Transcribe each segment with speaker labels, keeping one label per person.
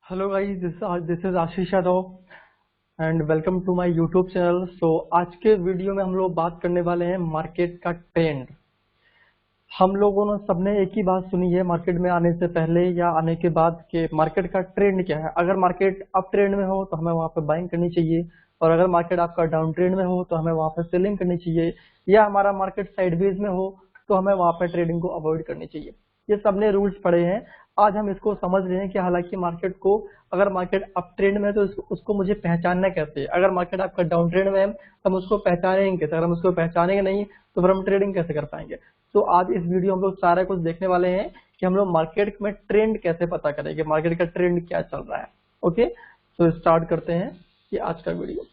Speaker 1: Hello guys, this is Ashish Yadav and welcome to my YouTube channel. So आज के video में हम लोग बात करने वाले हैं मार्केट का ट्रेंड। हम लोगों ने सबने एक ही बात सुनी है मार्केट में आने से पहले या आने के बाद कि मार्केट का ट्रेंड क्या है। अगर मार्केट अप ट्रेंड में हो तो हमें वहां पे बाइंग करनी चाहिए, और अगर मार्केट आपका डाउन ट्रेंड में हो तो हमें वहां पे सेलिंग करनी चाहिए, या हमारा मार्केट साइडवेज में हो तो हमें वहां पे ट्रेडिंग को अवॉइड करनी चाहिए। ये सबने रूल्स पढ़े हैं। आज हम इसको समझ रहे हैं कि हालांकि मार्केट को, अगर मार्केट अप ट्रेंड में है तो उसको मुझे पहचानना कैसे है। अगर मार्केट आपका डाउन ट्रेंड में है तो हम उसको पहचानेंगे कैसे, अगर हम उसको पहचानेंगे नहीं तो फिर हम ट्रेडिंग कैसे कर पाएंगे। तो आज इस वीडियो हम लोग सारा कुछ देखने वाले हैं कि हम लोग मार्केट में ट्रेंड कैसे पता करेंगे, मार्केट का ट्रेंड क्या चल रहा है। ओके, तो स्टार्ट करते हैं ये आज का वीडियो।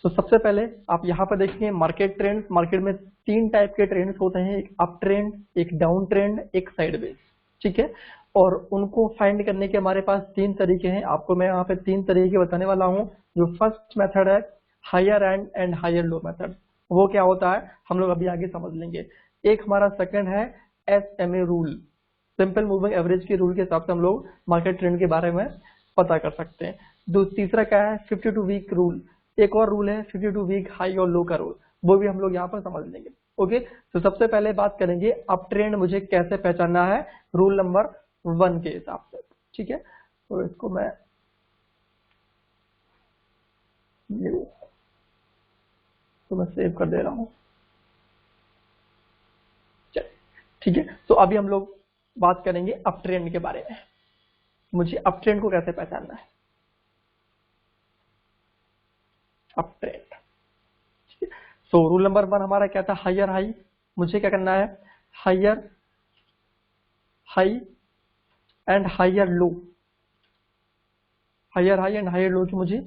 Speaker 1: तो सबसे पहले आप यहाँ पर देखिए मार्केट ट्रेंड्स। मार्केट में तीन टाइप के ट्रेंड्स होते हैं, एक अप ट्रेंड, एक डाउन ट्रेंड, एक साइडवेज। ठीक है, और उनको फाइंड करने के हमारे पास तीन तरीके हैं। आपको मैं यहाँ पे तीन तरीके बताने वाला हूँ। जो फर्स्ट मेथड है higher and higher low method, वो क्या होता है हम लोग अभी आगे समझ लेंगे। एक हमारा सेकंड है SMA rule, simple moving average के रूल के हिसाब से हम लोग मार्केट ट्रेंड के बारे में पता कर सकते हैं। तीसरा क्या है 52 वीक रूल। एक और रूल है 52 वीक हाई और लो का रूल, वो भी हम लोग यहाँ पर समझ लेंगे। ओके, तो सबसे पहले बात करेंगे अप ट्रेंड मुझे कैसे पहचानना है रूल नंबर 1 के हिसाब से। ठीक है, तो इसको मैं सेव कर दे रहा हूँ। चलिए ठीक है, तो अभी हम लोग बात करेंगे अप ट्रेंड के बारे में। मुझे अप ट्रेंड को कैसे पहचानना है। अप ट्रेंड, तो रूल नंबर 1 हमारा क्या था, हायर हाई। मुझे क्या करना है, higher high and higher low, higher high and higher low की मुझे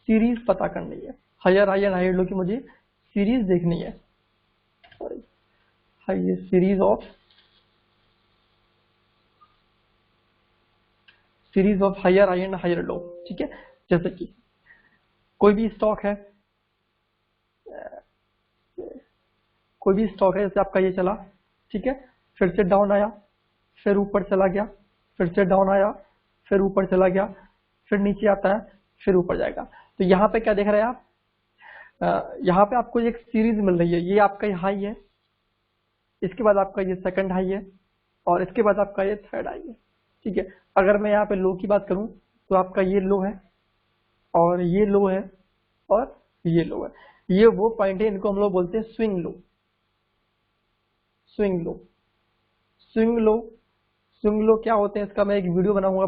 Speaker 1: सीरीज पता करनी है। Higher high and higher low की मुझे सीरीज देखनी है। Sorry, high series of higher high and higher low. ठीक है, जैसे कि कोई भी स्टॉक है, कोई भी स्टॉक है जैसे आपका ये चला, ठीक है, फिर से डाउन आया, फिर ऊपर चला गया, फिर से डाउन आया, फिर ऊपर चला गया, फिर नीचे आता है, फिर ऊपर जाएगा। तो यहाँ पे क्या देख रहे हैं आप, यहाँ पे आपको एक सीरीज मिल रही है। ये आपका ये हाई है, इसके बाद आपका ये सेकंड हाई है, और इसके बाद आपका ये थर्ड हाई है। ठीक है, अगर मैं यहाँ पे लो की बात करूं तो आपका ये लो है, और ये लो है, और ये लो है। ये वो पॉइंट है, इनको हम लोग बोलते हैं swing low. Swing low, swing low, swing low क्या होते हैं इसका मैं एक वीडियो बनाऊंगा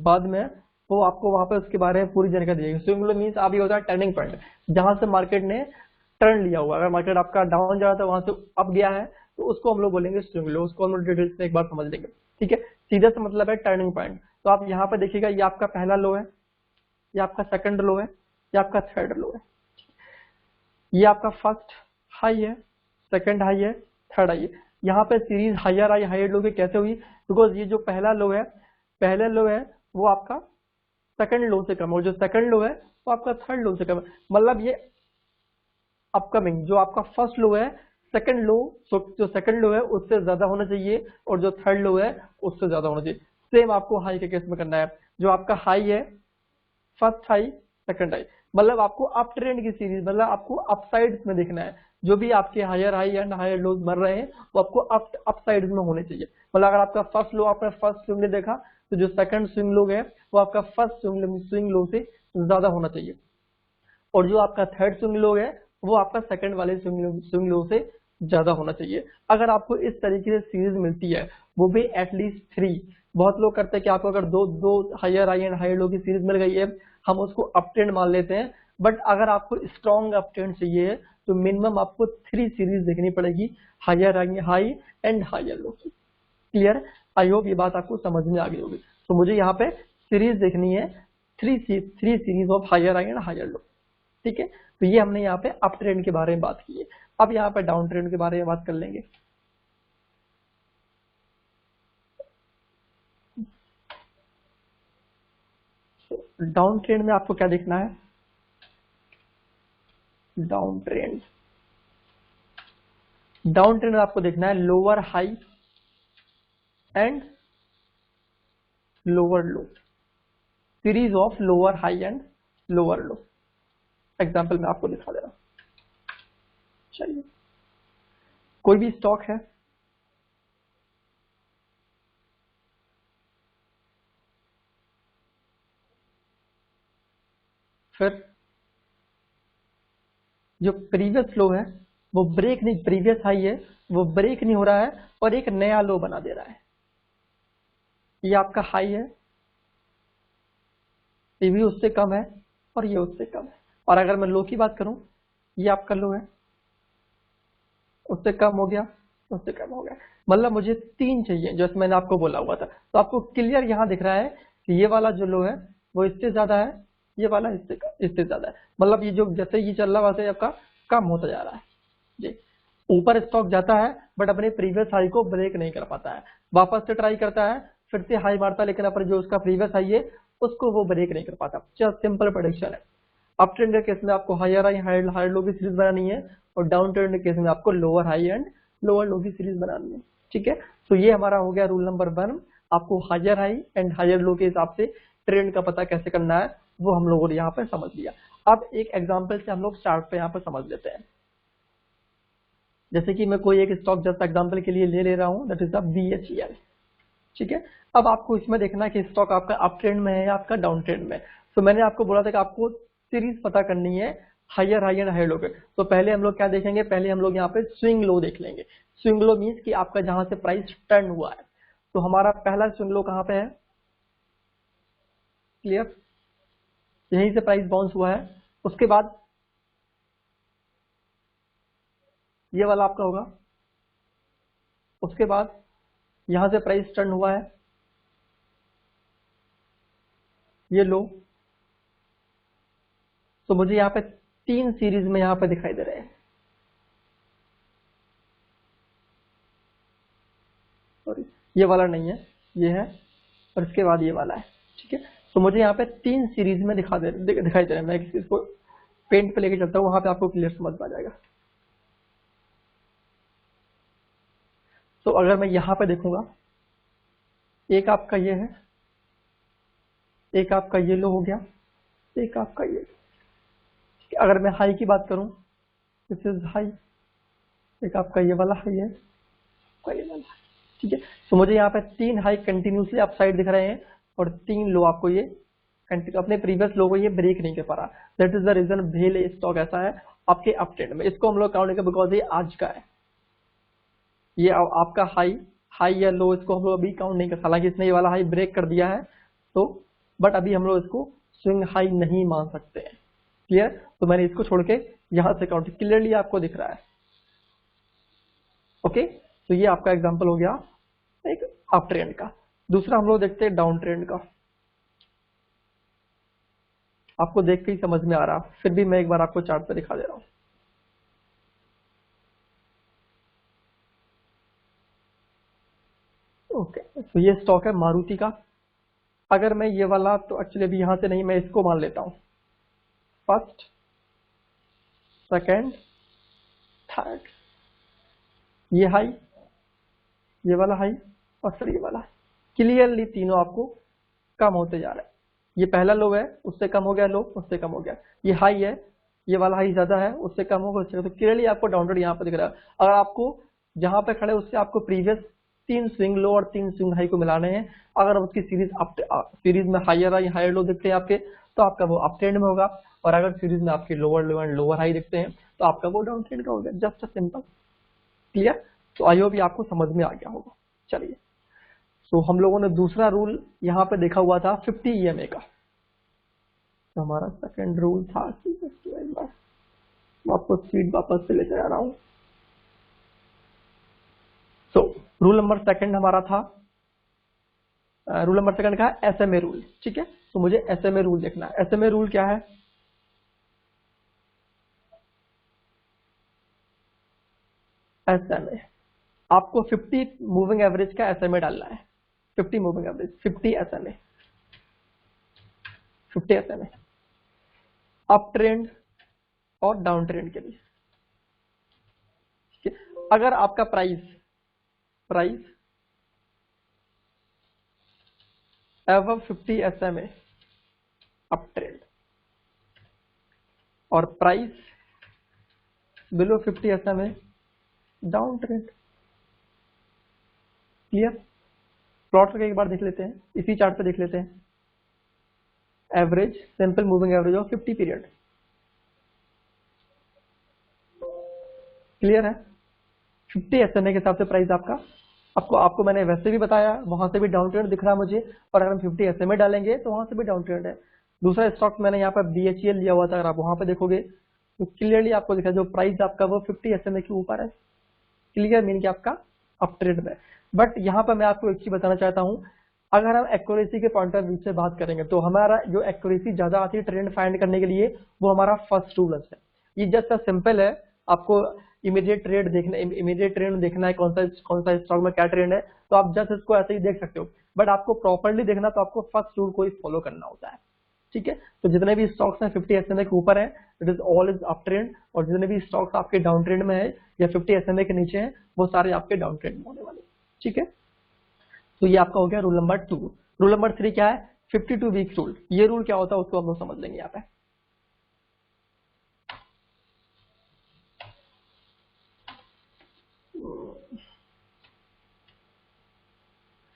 Speaker 1: बाद में, वो आपको वहां पे उसके बारे में पूरी जानकारी देगी। स्विंग लो मीन्स अभी होता है टर्निंग पॉइंट, जहां से मार्केट ने टर्न लिया हुआ। अगर मार्केट आपका डाउन जा रहा था वहां से अप गया है तो उसको हम लोग बोलेंगे स्विंग लो। उसको हम लोग डिटेल्स में एक बार समझ लेंगे। ठीक है, सीधा सा मतलब है टर्निंग पॉइंट। तो आप यहाँ पे देखिएगा, ये आपका पहला लो है, ये आपका सेकंड लो है, ये आपका थर्ड लो है। ये आपका फर्स्ट हाई है, सेकंड हाई है, थर्ड हाई है। यहाँ पे series higher high higher low की कैसे हुई, बिकॉज ये जो पहला लो है, पहले लो है वो आपका सेकंड लो से कम है, और जो सेकंड लो है वो आपका थर्ड लो से कम है। मतलब ये अपकमिंग जो आपका फर्स्ट लो है, सेकंड लो, जो सेकंड लो है उससे ज्यादा होना चाहिए, और जो थर्ड लो है उससे ज्यादा होना चाहिए। सेम आपको हाई के केस में करना है। जो आपका हाई है, फर्स्ट हाई, सेकंड हाई, मतलब आपको अप ट्रेंड की सीरीज, मतलब आपको अप साइड्स में देखना है। जो भी आपके higher high and higher lows बन रहे हैं वो आपको अप साइड्स में होने चाहिए। मतलब अगर आपका फर्स्ट लो आपने फर्स्ट स्विंग देखा, तो जो सेकंड स्विंग लो है वो आपका फर्स्ट स्विंग लो से ज्यादा होना चाहिए, और जो आपका थर्ड स्विंग लो है वो आपका सेकंड वाले स्विंग लो से ज्यादा होना चाहिए। अगर आपको इस तरीके से सीरीज मिलती है, वो भी एटलीस्ट 3, बहुत लोग करते हैं कि आपको अगर दो दो higher high and higher low की सीरीज मिल गई है, हम उसको अप ट्रेंड मान लेते हैं। बट अगर आपको स्ट्रॉन्ग अप ट्रेंड चाहिए तो मिनिमम आपको 3 सीरीज देखनी पड़ेगी, higher high and higher low की। क्लियर, आई होप ये बात आपको समझ में आ गई होगी। तो मुझे यहाँ पे सीरीज देखनी है, three series of higher high and higher low. ठीक है, तो ये हमने यहाँ पे अप ट्रेंड के बारे में बात की है। अब यहाँ पे डाउन ट्रेंड के बारे में बात कर लेंगे। डाउन ट्रेंड में आपको क्या देखना है, डाउन ट्रेंड, डाउन ट्रेंड में आपको देखना है lower high and lower low. Series of lower high and lower low. Example मैं आपको दिखा दे रहा हूं। चलिए, कोई भी स्टॉक है, फिर जो प्रीवियस लो है वो ब्रेक नहीं, प्रीवियस हाई है वो ब्रेक नहीं हो रहा है और एक नया लो बना दे रहा है। ये आपका हाई है, ये भी उससे कम है और ये उससे कम है। और अगर मैं लो की बात करूं, ये आपका लो है, उससे कम हो गया, उससे कम हो गया। मतलब मुझे 3 चाहिए, जैसे मैंने आपको बोला हुआ था। तो आपको क्लियर यहां दिख रहा है कि ये वाला जो लो है वो इससे ज्यादा है, ये वाला इससे ज्यादा है। मतलब ये जो जैसे ये चल रहा है वैसे आपका कम होता जा रहा है जी। ऊपर स्टॉक जाता है बट अपने प्रीवियस हाई को ब्रेक नहीं कर पाता है, वापस से ट्राई करता है, फिर से हाई मारता है, लेकिन अपने जो उसका प्रीवियस हाई है उसको वो ब्रेक नहीं कर पाता। जस्ट सिंपल प्रेडिक्शन है। अप ट्रेंड के केस में आपको हायर हाई हायर लो की सीरीज बनानी है, और डाउन ट्रेंड के केस में आपको लोअर हाई एंड लोअर लो की सीरीज बनानी है। ठीक है, तो ये हमारा हो गया रूल नंबर 1। आपको higher high and higher low के हिसाब से ट्रेंड का पता कैसे करना है वो हम लोगों ने यहाँ पे समझ लिया। अब एक एग्जाम्पल से हम लोग चार्ट पे यहाँ पे समझ लेते हैं। जैसे कि मैं कोई एक स्टॉक जस्ट एग्जांपल के लिए ले रहा हूं, दैट इज द BHEL। ठीक है, अब आपको इसमें देखना है कि स्टॉक आपका अप ट्रेंड में है या आपका डाउन ट्रेंड में। तो मैंने आपको बोला था कि आपको सीरीज पता करनी है higher high and higher low पे। तो पहले हम लोग क्या देखेंगे, पहले हम लोग यहाँ पे स्विंग लो देख लेंगे। स्विंग लो मीन्स कि आपका जहां से प्राइस टर्न हुआ है। तो हमारा पहला स्विंग लो कहाँ पे है, क्लियर, यहीं से प्राइस बाउंस हुआ है। उसके बाद ये वाला आपका होगा, उसके बाद यहां से प्राइस टर्न हुआ है, ये लो। तो मुझे यहाँ पे 3 सीरीज में यहाँ पे दिखाई दे रहे हैं, सॉरी ये वाला नहीं है, ये है, और इसके बाद ये वाला है। ठीक है, तो मुझे यहाँ पे 3 सीरीज में दिखाई दे रहे हैं। मैं इसको पेंट पे लेके चलता हूँ, वहां पे आपको क्लियर समझ में आ जाएगा। तो अगर मैं यहाँ पे देखूंगा, एक आपका ये है, एक आपका ये लो हो गया, एक आपका ये। अगर मैं हाई की बात करूं, दिस इज हाई, एक आपका ये वाला हाई है, आपका ये वाला। ठीक है, तो मुझे यहाँ पे 3 हाई कंटिन्यूसली अप साइड दिख रहे हैं और 3 लो आपको ये अपने प्रीवियस लो को ये ब्रेक नहीं कर पा रहा। दैट इज द रीजन भेल स्टॉक ऐसा है आपके अप ट्रेंड में। इसको हम लोग काउंट करेंगे बिकॉज ये आज का है, ये आपका हाई हाई या लो इसको हम लोग अभी काउंट नहीं कर, हालांकि इसने ये वाला हाई ब्रेक कर दिया है तो, बट अभी हम लोग इसको स्विंग हाई नहीं मान सकते हैं। क्लियर, तो मैंने इसको छोड़ के यहां से काउंट, क्लियरली आपको दिख रहा है। ओके, तो ये आपका एग्जांपल हो गया एक अप ट्रेंड का। दूसरा हम लोग देखते हैं डाउन ट्रेंड का। आपको देख के ही समझ में आ रहा, फिर भी मैं एक बार आपको चार्ट पे दिखा दे रहा हूं। ओके, तो ये स्टॉक है मारुति का। अगर मैं ये वाला, तो एक्चुअली अभी यहां से नहीं, मैं इसको मान लेता हूं, फर्स्ट सेकेंड थर्ड, ये हाई, ये वाला हाई और फिर ये वाला। क्लियरली तीनों आपको कम होते जा रहे हैं। ये पहला लो है, उससे कम हो गया, लो उससे कम हो गया। ये हाई है, ये वाला हाई ज्यादा है, उससे कम होगा, उससे। तो क्लियरली आपको डाउनवर्ड यहाँ पे दिख रहा है। अगर आपको जहां पे खड़े उससे आपको प्रीवियस 3 स्विंग लो और 3 स्विंग हाई को मिलाने हैं, अगर उसकी सीरीज में हायर हाई हायर लो दिखते हैं आपके, तो आपका वो अप ट्रेंड में होगा। और अगर सीरीज में आपके lower low and lower high दिखते हैं तो आपका वो डाउन ट्रेंड का होगा। Just simple, clear. तो आई होप ये आपको समझ में आ गया होगा। चलिए, तो हम लोगों ने दूसरा रूल यहाँ पे देखा हुआ था 50 EMA का। तो हमारा सेकंड रूल था कि एक बार वापस स्पीड वापस से लेकर आ रहा हूं। तो रूल नंबर सेकंड हमारा था, रूल नंबर सेकंड का है SMA रूल। ठीक है, तो मुझे SMA रूल देखना है। SMA रूल क्या है, SMA आपको 50 मूविंग एवरेज का SMA डालना है। 50 moving average, 50 SMA, 50 SMA up trend और डाउन ट्रेंड के लिए। ठीक है? अगर आपका price price above 50 SMA up trend, और price below 50 SMA down trend. Clear? Plot करके एक बार देख लेते हैं, इसी चार्ट पे देख लेते हैं। Average, simple moving average of 50 period. Clear है? 50 SMA के हिसाब से प्राइस आपका, आपको मैंने वैसे भी बताया, वहां से भी डाउन ट्रेंड दिख रहा है मुझे, और अगर हम 50 SMA डालेंगे तो वहां से भी डाउन ट्रेंड है। दूसरा स्टॉक मैंने यहाँ पर BHEL लिया हुआ था, अगर आप वहां पे देखोगे तो क्लियरली आपको दिखा जो प्राइस आपका वो 50 SMA के ऊपर है। क्लियर? मीन कि आपका अप ट्रेंड में। बट यहाँ पर मैं आपको एक चीज बताना चाहता हूँ, अगर हम एक्यूरेसी के पॉइंट ऑफ व्यू से बात करेंगे तो हमारा जो एक्यूरेसी ज्यादा आती है ट्रेंड फाइंड करने के लिए, वो हमारा फर्स्ट रूल है। ये जस्ट सिंपल है, आपको इमीडिएट ट्रेंड देखना है, कौन सा स्टॉक में क्या ट्रेंड है, तो आप जस्ट इसको ऐसे ही देख सकते हो। बट आपको प्रॉपरली देखना तो आपको फर्स्ट रूल को ही फॉलो करना होता है। ठीक है? तो जितने भी स्टॉक्स हैं 50 SMA के ऊपर है, it is all is up trend, और जितने भी स्टॉक्स आपके डाउन ट्रेंड में है या 50 SMA के नीचे है, वो सारे आपके डाउन ट्रेंड में होने वाले। ठीक है? तो ये आपका हो गया रूल नंबर 2। रूल नंबर 3 क्या है? 52 वीक रूल। ये रूल क्या होता है उसको हम लोग समझ लेंगे यहाँ पे।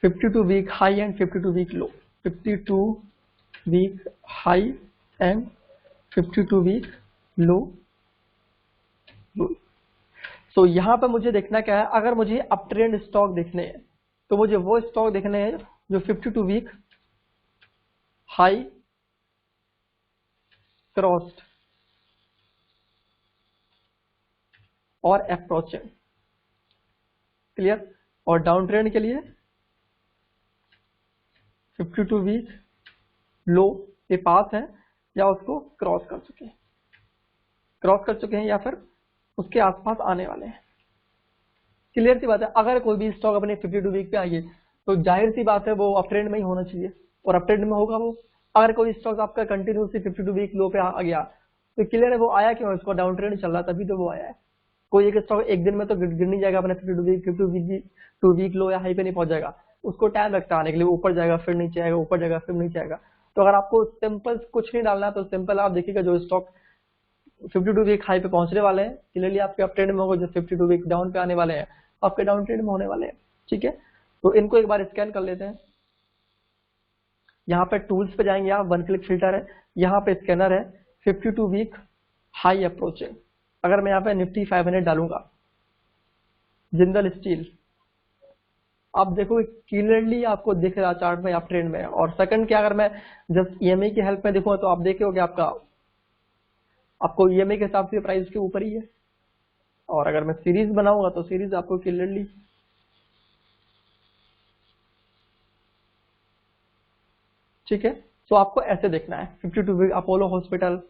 Speaker 1: 52 week high and 52 week low. 52 week high and 52 week low rule. तो यहां पर मुझे देखना क्या है, अगर मुझे अप ट्रेंड स्टॉक देखने हैं तो मुझे वो स्टॉक देखने हैं जो 52 वीक हाई क्रॉस्ड और अप्रोचिंग। क्लियर? और डाउन ट्रेंड के लिए 52 वीक लो के पास है या उसको क्रॉस कर चुके हैं या फिर उसके आसपास आने वाले हैं। क्लियर सी बात है? अगर कोई भी स्टॉक अपने 52 वीक पे आइए तो जाहिर सी बात है वो अप ट्रेंड में ही होना चाहिए, और अप ट्रेंड में होगा वो। अगर कोई स्टॉक आपका कंटिन्यूसली 52 वीक लो पे आ गया तो क्लियर है वो आया क्यों? उसको डाउन ट्रेंड चल रहा तभी तो वो आया है। कोई एक स्टॉक एक दिन में तो गिर नहीं जाएगा अपने 52 वीक लो या हाई पे नहीं पहुंच जाएगा, उसको टाइम लगता है आने के लिए, ऊपर जाएगा फिर नीचे आएगा, ऊपर जाएगा फिर नीचे आएगा। तो अगर आपको सिंपल कुछ नहीं डालना तो सिंपल आप देखिएगा जो स्टॉक 52 वीक हाई पे पहुंचने वाले हैं क्लियरली आपके अप ट्रेंड में होगा, जो 52 वीक डाउन पे आने वाले हैं आपके डाउन ट्रेंड में होने वाले हैं। ठीक है? तो इनको एक बार स्कैन कर लेते हैं। यहाँ पे टूल्स पे जाएंगे आप, वन क्लिक फिल्टर है, यहाँ पे स्कैनर है, 52 वीक हाई अप्रोचिंग। अगर मैं यहाँ पे निफ्टी 500 डालूंगा, जिंदल स्टील, आप देखो क्लियरली आपको दिख रहा चार्ट में अप ट्रेंड में। और सेकंड क्या, अगर मैं जस्ट EMA की हेल्प में देखूंगा तो आप देखोगे आपको EMA के हिसाब से प्राइस के ऊपर ही है। और अगर मैं सीरीज बनाऊंगा तो सीरीज आपको क्लियरली ठीक है। तो आपको ऐसे देखना है 52 वीक अपोलो हॉस्पिटल,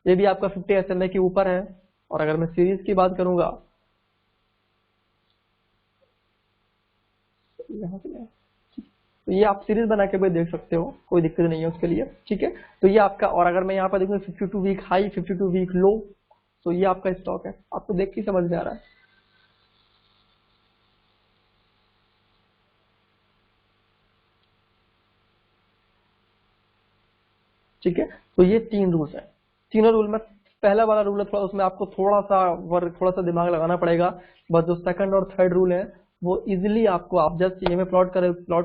Speaker 1: ये भी आपका 50 SMA के ऊपर है। और अगर मैं सीरीज की बात करूंगा यहाँ से तो ये आप सीरीज बना के भी देख सकते हो, कोई दिक्कत नहीं है उसके लिए। ठीक है? तो ये आपका, और अगर मैं यहाँ पर देखूँ 52 वीक हाई 52 वीक लो, तो ये आपका स्टॉक है। आपको देख के समझ में आ रहा है? ठीक है? तो ये 3 रूल्स है। तीनों रूल में पहला वाला रूल है थोड़ा, उसमें आपको थोड़ा सा दिमाग लगाना पड़ेगा। बस जो सेकंड और थर्ड रूल है वो इजिली आपको, आप जस्ट ये में प्लॉट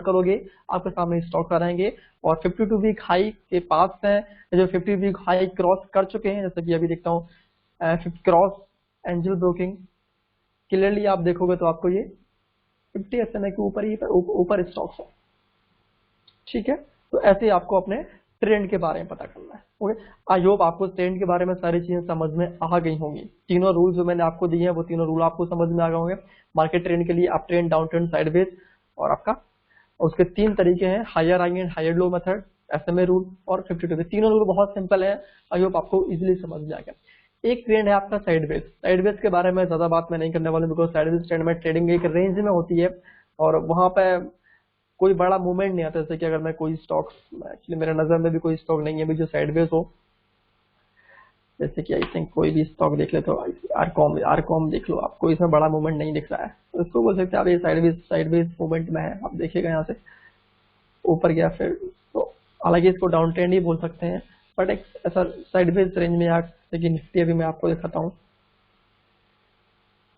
Speaker 1: करोगे आपके सामने स्टॉक आ रहेंगे। और 52 वीक हाई के पास है, जो 50 वीक हाई क्रॉस कर चुके हैं, जैसे कि अभी देखता हूँ क्रॉस एंजल ब्रोकिंग, क्लियरली आप देखोगे तो आपको ये 50 SMA के ऊपर ही ऊपर स्टॉक्स है। ठीक है? तो ऐसे ही आपको अपने ट्रेंड के बारे में पता करना है। ओके, आई होप आपको ट्रेंड के बारे में सारी चीजें समझ में आ गई होंगी। तीनों रूल जो मैंने आपको दिए हैं वो तीनों रूल आपको समझ में आ गए होंगे। मार्केट ट्रेंड के लिए up trend, down trend, sideways, और आपका उसके 3 तरीके हैं, higher high and higher low method, SMA rule और 52। तीनों रूल बहुत सिंपल है, आई होप आपको इजिली समझ में आ गया। एक ट्रेंड है आपका साइडवेज। साइडवेज के बारे में ज्यादा बात मैं नहीं करने वाला, बिकॉज साइडवेज ट्रेंड में ट्रेडिंग एक रेंज में होती है और वहां पे कोई बड़ा मूवमेंट नहीं आता। जैसे कि अगर मैं कोई स्टॉक, एक्चुअली मेरे नजर में भी कोई स्टॉक नहीं है भी जो साइडवेज हो। जैसे कि आई थिंक कोई भी स्टॉक देख ले तो आरकॉम देख लो, आपको इसमें बड़ा मूवमेंट नहीं दिख रहा है, तो इसको बोल सकते हैं आप ये साइडवेज मूवमेंट में है। आप देखिएगा यहाँ से ऊपर गया फिर तो हालांकि इसको डाउन ट्रेंड ही बोल सकते हैं, बट एक ऐसा साइडवेज रेंज में यहाँ देखिए निफ्टी अभी मैं आपको दिखाता हूँ।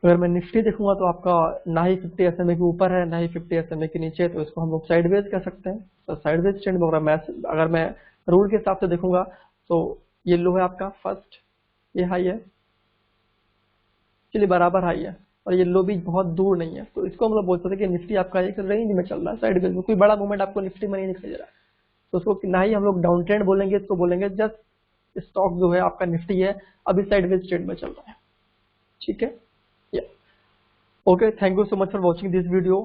Speaker 1: अगर मैं निफ्टी देखूंगा तो आपका ना ही 50 SMA के ऊपर है ना ही 50 SMA के नीचे है, तो इसको हम लोग साइडवेज कह सकते हैं। तो साइडवेज ट्रेंड में अगर मैं रूल के हिसाब से देखूंगा तो ये लो है आपका फर्स्ट, ये हाई है, चलिए बराबर हाई है, और ये लो भी बहुत दूर नहीं है, तो इसको हम लोग बोल सकते हैं कि निफ्टी आपका एक रेंज में चल रहा है साइडवेज में, कोई बड़ा मूवमेंट आपको निफ्टी में नहीं दिखाई दे रहा है। तो उसको ना ही हम लोग डाउन ट्रेंड बोलेंगे, इसको बोलेंगे जस्ट स्टॉक जो है आपका निफ्टी है अभी साइडवेज ट्रेंड में चल रहा है। ठीक है, okay, thank you so much for watching this video.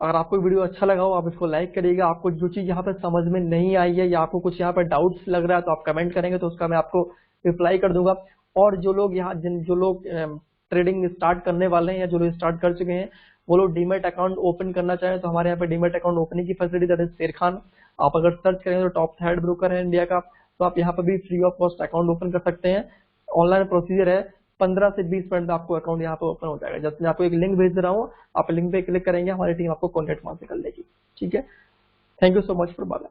Speaker 1: अगर आपको वीडियो अच्छा लगा हो आप इसको लाइक करिएगा। आपको जो चीज़ यहाँ पे समझ में नहीं आई है या आपको कुछ यहाँ पे डाउट्स लग रहा है तो आप कमेंट करेंगे, तो उसका मैं आपको रिप्लाई कर दूंगा। और जो लोग यहाँ जो लोग ट्रेडिंग स्टार्ट करने वाले हैं या जो लोग स्टार्ट कर चुके हैं, वो लोग डीमेट अकाउंट ओपन करना चाहें तो हमारे यहाँ पे डीमेट अकाउंट ओपनिंग की फैसिलिटी, दैट इज शेर खान। आप अगर सर्च करेंगे तो टॉप थर्ड ब्रोकर है इंडिया का, तो आप यहाँ पे भी free of cost account open कर सकते हैं। ऑनलाइन प्रोसीजर है, 15 से 20 मिनट में आपको अकाउंट यहाँ पे ओपन हो जाएगा। जब मैं आपको एक लिंक भेज रहा हूँ, आप लिंक पे क्लिक करेंगे, हमारी टीम आपको कॉन्टेक्ट वहां से कर लेगी। ठीक है, thank you so much for bye.